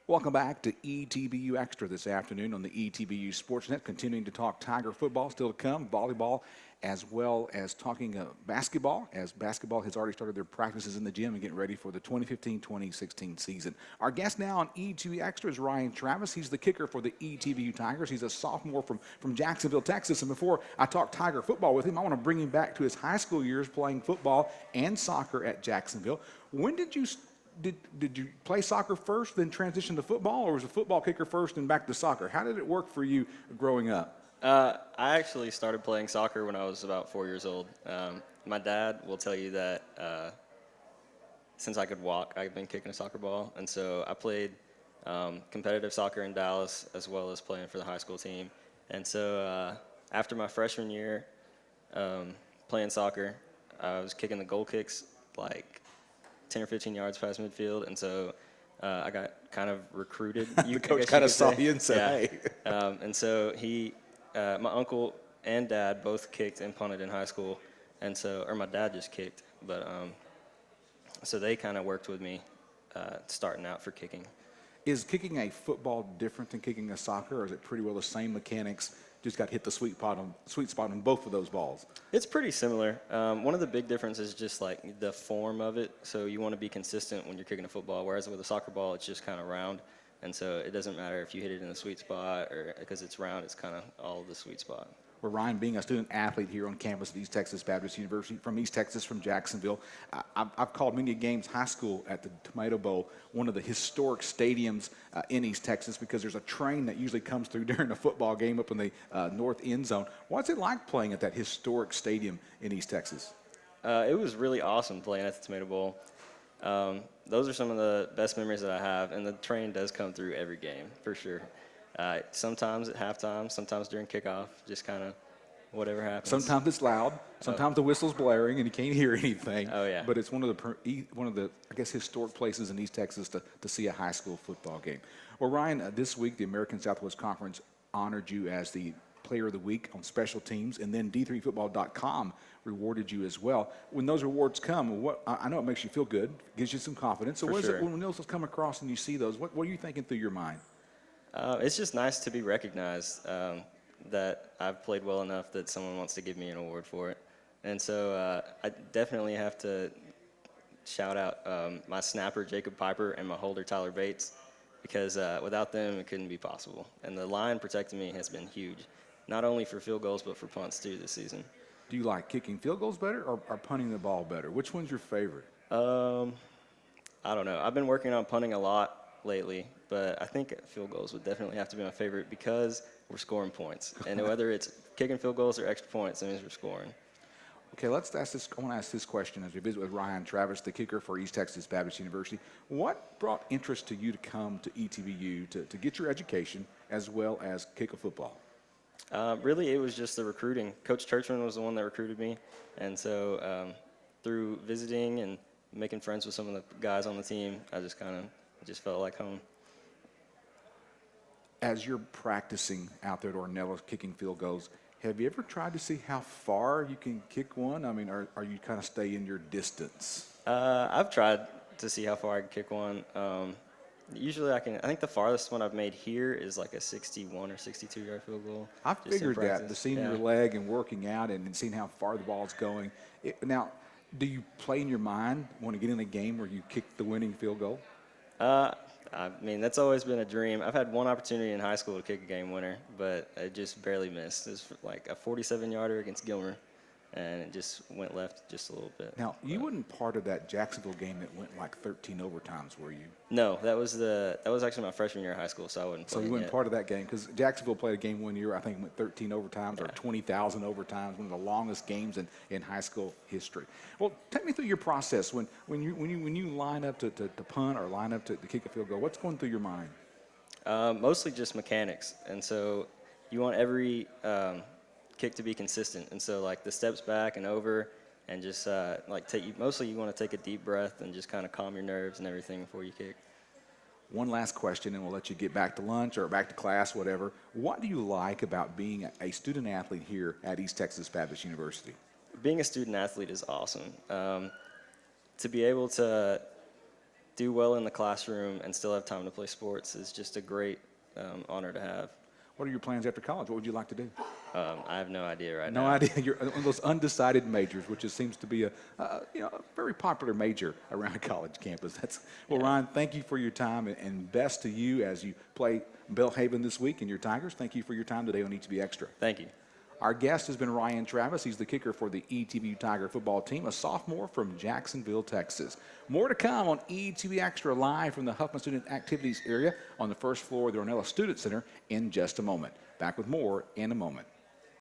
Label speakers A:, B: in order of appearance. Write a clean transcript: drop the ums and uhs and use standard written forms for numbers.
A: Welcome back to ETBU Extra this afternoon on the ETBU Sportsnet. Continuing to talk Tiger football, still to come, volleyball, as well as talking basketball, as basketball has already started their practices in the gym and getting ready for the 2015-2016 season. Our guest now on ETBU Extra is Ryan Travis. He's the kicker for the ETBU Tigers. He's a sophomore from Jacksonville, Texas. And before I talk Tiger football with him, I want to bring him back to his high school years playing football and soccer at Jacksonville. When did you Did you play soccer first, then transition to football, or was the football kicker first and back to soccer? How did it work for you growing up?
B: I actually started playing soccer when I was about 4 years old. My dad will tell you that since I could walk, I've been kicking a soccer ball. And so I played competitive soccer in Dallas as well as playing for the high school team. And so after my freshman year playing soccer, I was kicking the goal kicks like 10 or 15 yards past midfield, and so I got kind of recruited.
A: The coach kind of saw you and said,
B: yeah.
A: hey.
B: And so my uncle and dad both kicked and punted in high school, and so, or my dad just kicked, but so they kind of worked with me starting out for kicking.
A: Is kicking a football different than kicking a soccer, or is it pretty well the same mechanics, just got hit the sweet spot on both of those balls?
B: It's pretty similar. One of the big differences is just like the form of it. So you want to be consistent when you're kicking a football, whereas with a soccer ball, it's just kind of round. And so it doesn't matter if you hit it in the sweet spot or because it's round, it's kind of all the sweet spot.
A: Well, Ryan, being a student athlete here on campus at East Texas Baptist University, from East Texas, from Jacksonville, I've called many games high school at the Tomato Bowl, one of the historic stadiums in East Texas, because there's a train that usually comes through during a football game up in the north end zone. What's it like playing at that historic stadium in East Texas?
B: It was really awesome playing at the Tomato Bowl. Those are some of the best memories that I have, and the train does come through every game, for sure. Sometimes at halftime, sometimes during kickoff, just kind of whatever happens.
A: Sometimes it's loud, sometimes the whistle's blaring and you can't hear anything.
B: Oh, yeah.
A: But it's one of the I guess historic places in East Texas to see a high school football game. Well, Ryan, this week the American Southwest Conference honored you as the Player of the Week on special teams, and then D3Football.com rewarded you as well. When those rewards come, I know it makes you feel good, gives you some confidence. So when those come across and you see those, what are you thinking through your mind?
B: It's just nice to be recognized that I've played well enough that someone wants to give me an award for it. And so I definitely have to shout out my snapper, Jacob Piper, and my holder, Tyler Bates, because without them, it couldn't be possible. And the line protecting me has been huge, not only for field goals, but for punts, too, this season.
A: Do you like kicking field goals better or punting the ball better? Which one's your favorite?
B: I don't know. I've been working on punting a lot lately, but I think field goals would definitely have to be my favorite because we're scoring points. And whether it's kicking field goals or extra points, that means we're scoring.
A: Okay, let's ask this. I want to ask this question as we visit with Ryan Travis, the kicker for East Texas Baptist University. What brought interest to you to come to ETBU to get your education as well as kick a football?
B: Really, it was just the recruiting. Coach Churchman was the one that recruited me. And so through visiting and making friends with some of the guys on the team, I just felt like home.
A: As you're practicing out there at Ornelas kicking field goals, have you ever tried to see how far you can kick one? I mean, are you kind of stay in your distance?
B: I've tried to see how far I can kick one. Usually I think the farthest one I've made here is like a 61 or 62-yard field goal.
A: I figured that, the seeing your leg and working out and seeing how far the ball's going. Now, do you play in your mind, want to get in a game where you kick the winning field goal?
B: I mean, that's always been a dream. I've had one opportunity in high school to kick a game winner, but I just barely missed. It was like a 47-yarder against Gilmer, and it just went left just a little bit.
A: Now, you weren't part of that Jacksonville game that went like 13 overtimes, were you?
B: No, that was actually my freshman year of high school, so I wasn't.
A: So you weren't part of that game because Jacksonville played a game one year. I think it went 13 overtimes or 20,000 overtimes, one of the longest games in high school history. Well, take me through your process when you line up to punt or line up to kick a field goal. What's going through your mind?
B: Mostly just mechanics, and so you want every kick to be consistent, and so like the steps back and over, and just mostly you want to take a deep breath and just kind of calm your nerves and everything before you kick.
A: One last question, and we'll let you get back to lunch or back to class, whatever. What do you like about being a student athlete here at East Texas Baptist University?
B: Being a student athlete is awesome. To be able to do well in the classroom and still have time to play sports is just a great honor to have.
A: What are your plans after college? What would you like to do?
B: I have no idea right
A: No
B: now.
A: idea. You're one of those undecided majors, which just seems to be a very popular major around a college campus. Well, Ryan, thank you for your time, and best to you as you play Belhaven this week and your Tigers. Thank you for your time today on ETB Extra.
B: Thank you.
A: Our guest has been Ryan Travis. He's the kicker for the ETBU Tiger football team, a sophomore from Jacksonville, Texas. More to come on ETB Extra live from the Huffman Student Activities area on the first floor of the Ornella Student Center in just a moment. Back with more in a moment.